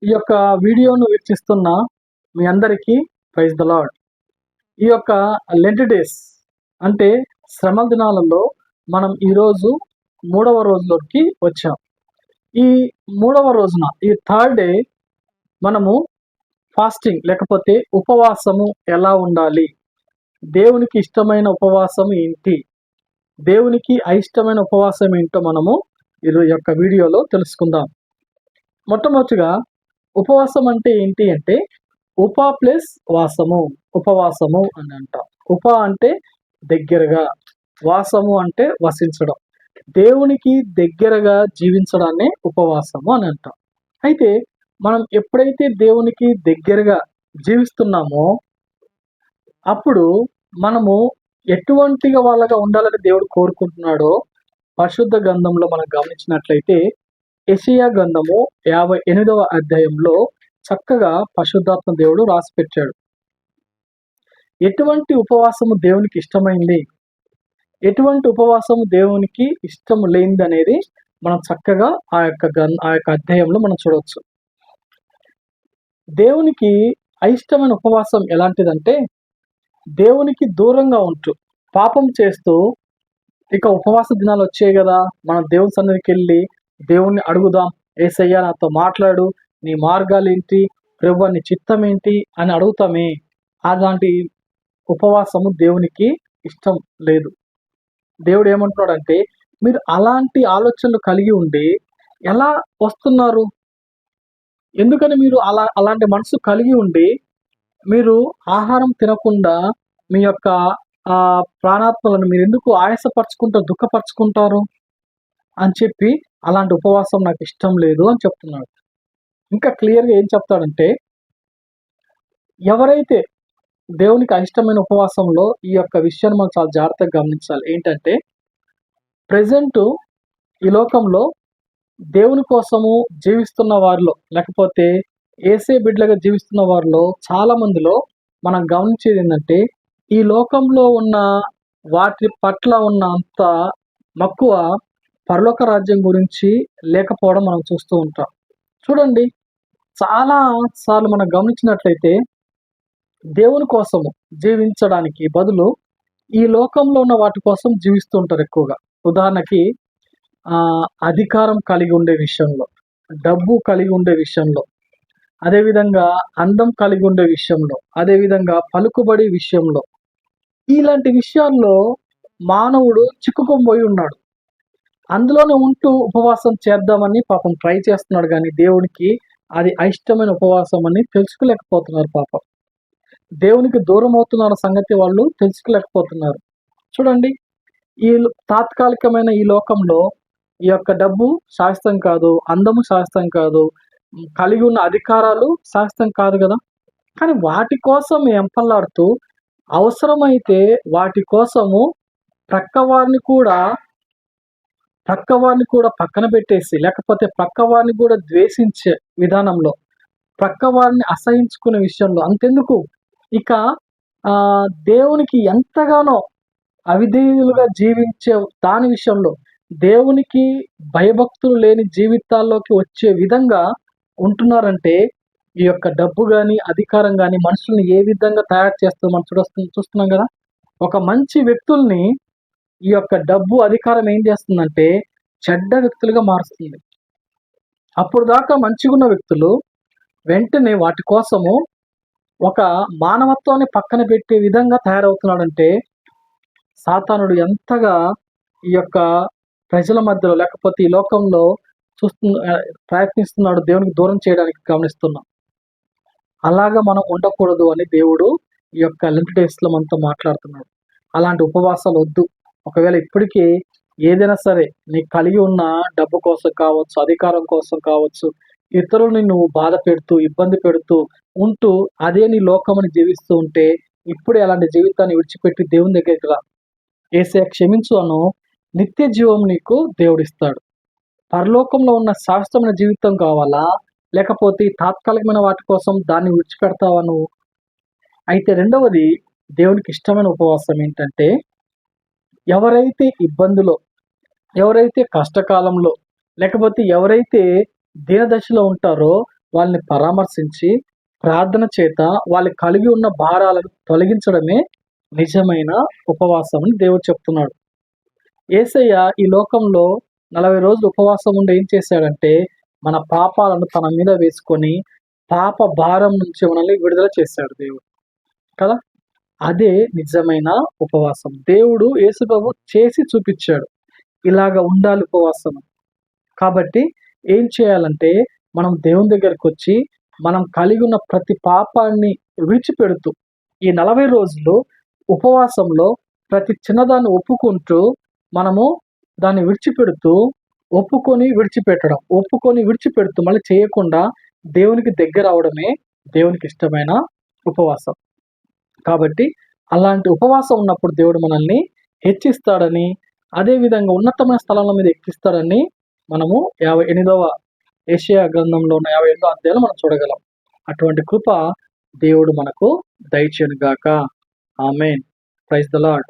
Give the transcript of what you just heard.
ఈ యొక్క వీడియోను వీక్షిస్తున్న మీ అందరికీ ప్రైజ్ ద లార్డ్. ఈ యొక్క లెంట్ డేస్ అంటే శ్రమల దినాలలో మనం ఈరోజు 3వ రోజులోకి వచ్చాం. ఈ 3వ రోజున ఈ థర్డ్ డే మనము ఫాస్టింగ్ లేకపోతే ఉపవాసము ఎలా ఉండాలి, దేవునికి ఇష్టమైన ఉపవాసం ఏంటి, దేవునికి అయిష్టమైన ఉపవాసం ఏంటో మనము ఈ యొక్క వీడియోలో తెలుసుకుందాం. మొట్టమొదటిగా ఉపవాసం అంటే ఏంటి అంటే ఉప ప్లస్ వాసము, ఉపవాసము అని అంటాం. ఉప అంటే దగ్గరగా, వాసము అంటే వసించడం, దేవునికి దగ్గరగా జీవించడాన్ని ఉపవాసము అని అంటాం. అయితే మనం ఎప్పుడైతే దేవునికి దగ్గరగా జీవిస్తున్నామో అప్పుడు మనము ఎటువంటిగా వాళ్ళగా ఉండాలని దేవుడు కోరుకుంటున్నాడో పరిశుద్ధ గ్రంథంలో మనం గమనించినట్లయితే యెషయా గ్రంథము 58వ అధ్యాయంలో చక్కగా పరిశుద్ధాత్మ దేవుడు రాసిపెట్టాడు. ఎటువంటి ఉపవాసము దేవునికి ఇష్టమైంది, ఎటువంటి ఉపవాసము దేవునికి ఇష్టం లేనిది అనేది మనం చక్కగా ఆ యొక్క అధ్యాయంలో మనం చూడవచ్చు. దేవునికి అయిష్టమైన ఉపవాసం ఎలాంటిదంటే దేవునికి దూరంగా ఉంటూ పాపం చేస్తూ, ఇక ఉపవాస దినాలు వచ్చాయి కదా, మనం దేవుని సన్నిధికి వెళ్ళి దేవుణ్ణి అడుగుదాం, యేసయ్యా నాతో మాట్లాడు, నీ మార్గాలు ఏంటి, ప్రభువా నీ చిత్తం ఏంటి అని అడుగుతామే, అలాంటి ఉపవాసము దేవునికి ఇష్టం లేదు. దేవుడు ఏమంటున్నాడంటే మీరు అలాంటి ఆలోచనలు కలిగి ఉండి ఎలా వస్తున్నారు, ఎందుకని మీరు అలాంటి మనసు కలిగి ఉండి మీరు ఆహారం తినకుండా మీ యొక్క ప్రాణాత్మలను మీరు ఎందుకు ఆయాసపరుచుకుంటారు, దుఃఖపరుచుకుంటారు అని చెప్పి అలాంటి ఉపవాసం నాకు ఇష్టం లేదు అని చెప్తున్నాడు. ఇంకా క్లియర్గా ఏం చెప్తాడంటే ఎవరైతే దేవునికి అయిష్టమైన ఉపవాసంలో ఈ యొక్క విషయాన్ని మనం చాలా జాగ్రత్తగా గమనించాలి. ఏంటంటే ప్రెజెంట్ ఈ లోకంలో దేవుని కోసము జీవిస్తున్న వారిలో లేకపోతే యేసే బిడ్డలుగా జీవిస్తున్న వారిలో చాలా మందిలో మనం గమనించేది ఏంటంటే ఈ లోకంలో ఉన్న వాటి పట్ల ఉన్న అంత మక్కువ పరలోక రాజ్యం గురించి లేకపోవడం మనం చూస్తూ ఉంటాం. చూడండి, చాలా సార్లు మనం గమనించినట్లయితే దేవుని కోసము జీవించడానికి బదులు ఈ లోకంలో ఉన్న వాటి కోసం జీవిస్తూ ఉంటారు ఎక్కువగా. ఉదాహరణకి అధికారం కలిగి ఉండే విషయంలో, డబ్బు కలిగి ఉండే విషయంలో, అదేవిధంగా అందం కలిగి ఉండే విషయంలో, అదేవిధంగా పలుకుబడి విషయంలో, ఇలాంటి విషయాల్లో మానవుడు చిక్కుకుపోయి ఉన్నాడు. అందులోనే ఉంటూ ఉపవాసం చేద్దామని పాపం ట్రై చేస్తున్నాడు, కానీ దేవునికి అది అయిష్టమైన ఉపవాసం అని తెలుసుకోలేకపోతున్నారు. పాపం దేవునికి దూరం అవుతున్న సంగతి వాళ్ళు తెలుసుకోలేకపోతున్నారు. చూడండి, ఈ తాత్కాలికమైన ఈ లోకంలో ఈ యొక్క డబ్బు శాశ్వతం కాదు, అందము శాశ్వతం కాదు, కలిగి ఉన్న అధికారాలు శాశ్వతం కాదు కదా. కానీ వాటి కోసం ఎంపలాడుతూ అవసరమైతే వాటి కోసము ప్రక్కవారిని కూడా పక్కన పెట్టేసి, లేకపోతే ప్రక్కవారిని కూడా ద్వేషించే విధానంలో, ప్రక్కవారిని అసహించుకునే విషయంలో, అంతెందుకు ఇక దేవునికి ఎంతగానో అవిధేయులుగా జీవించే దాని విషయంలో, దేవునికి భయభక్తులు లేని జీవితాల్లోకి వచ్చే విధంగా ఉంటున్నారంటే ఈ యొక్క డబ్బు కానీ అధికారం కానీ మనుషుల్ని ఏ విధంగా తయారు చేస్తుందో మనం చూస్తున్నాం కదా. ఒక మంచి వ్యక్తుల్ని ఈ యొక్క డబ్బు అధికారం ఏం చేస్తుందంటే చెడ్డ వ్యక్తులుగా మారుస్తుంది. అప్పుడు దాకా మంచిగా ఉన్న వ్యక్తులు వెంటనే వాటి కోసము ఒక మానవత్వాన్ని పక్కన పెట్టే విధంగా తయారవుతున్నాడంటే సాతానుడు ఎంతగా ఈ యొక్క ప్రజల మధ్యలో లేకపోతే ఈ లోకంలో ప్రయత్నిస్తున్నాడు దేవునికి దూరం చేయడానికి గమనిస్తున్నాం. అలాగా మనం ఉండకూడదు అని దేవుడు ఈ యొక్క లెంట్ డేస్లో మనతో మాట్లాడుతున్నాడు. అలాంటి ఉపవాసాలు వద్దు. ఒకవేళ ఇప్పటికీ ఏదైనా సరే నీకు కలిగి ఉన్న డబ్బు కోసం కావచ్చు, అధికారం కోసం కావచ్చు, ఇతరులని నువ్వు బాధ పెడుతూ ఇబ్బంది పెడుతూ ఉంటూ అదే నీ లోకమని జీవిస్తూ ఉంటే ఇప్పుడే అలాంటి జీవితాన్ని విడిచిపెట్టి దేవుని దగ్గరికి రా. యేసయ్య క్షమించు అను, నిత్య జీవం నీకు దేవుడిస్తాడు. పరలోకంలో ఉన్న శాశ్వతమైన జీవితం కావాలా, లేకపోతే తాత్కాలికమైన వాటి కోసం దాన్ని విడిచిపెడతావా నువ్వు? అయితే రెండవది దేవునికి ఇష్టమైన ఉపవాసం ఏంటంటే ఎవరైతే ఇబ్బందులో, ఎవరైతే కష్టకాలంలో, లేకపోతే ఎవరైతే దీనదశలో ఉంటారో వాళ్ళని పరామర్శించి ప్రార్థన చేత వాళ్ళు కలిగి ఉన్న భారాలను తొలగించడమే నిజమైన ఉపవాసం అని దేవుడు చెప్తున్నాడు. యేసయ్య ఈ లోకంలో 40 రోజులు ఉపవాసం ఉండి ఏం చేశాడంటే, మన పాపాలను తన మీద వేసుకొని పాప భారం నుంచి మనల్ని విడుదల చేశాడు దేవుడు కదా. అదే నిజమైన ఉపవాసం. దేవుడు యేసుప్రభు చేసి చూపించాడు ఇలాగ ఉండాలి ఉపవాసం. కాబట్టి ఏం చేయాలంటే, మనం దేవుని దగ్గరికి వచ్చి మనం కలిగి ఉన్న ప్రతి పాపాన్ని విడిచిపెడుతూ ఈ 40 రోజులు ఉపవాసంలో ప్రతి చిన్నదాన్ని ఒప్పుకుంటూ మనము దాన్ని విడిచిపెడుతూ ఒప్పుకొని విడిచిపెడుతూ మళ్ళీ చేయకుండా దేవునికి దగ్గర అవడమే దేవునికి ఇష్టమైన ఉపవాసం. కాబట్టి అలాంటి ఉపవాసం ఉన్నప్పుడు దేవుడు మనల్ని హెచ్చిస్తాడని, అదే విధంగా ఉన్నతమైన స్థలాల మీద ఎక్కిస్తాడని మనము 58వ యెషయా గ్రంథంలో ఉన్న 58వ అధ్యాయంలో మనం చూడగలం. అటువంటి కృప దేవుడు మనకు దయచేయును గాక. ఆమేన్. Praise the lord.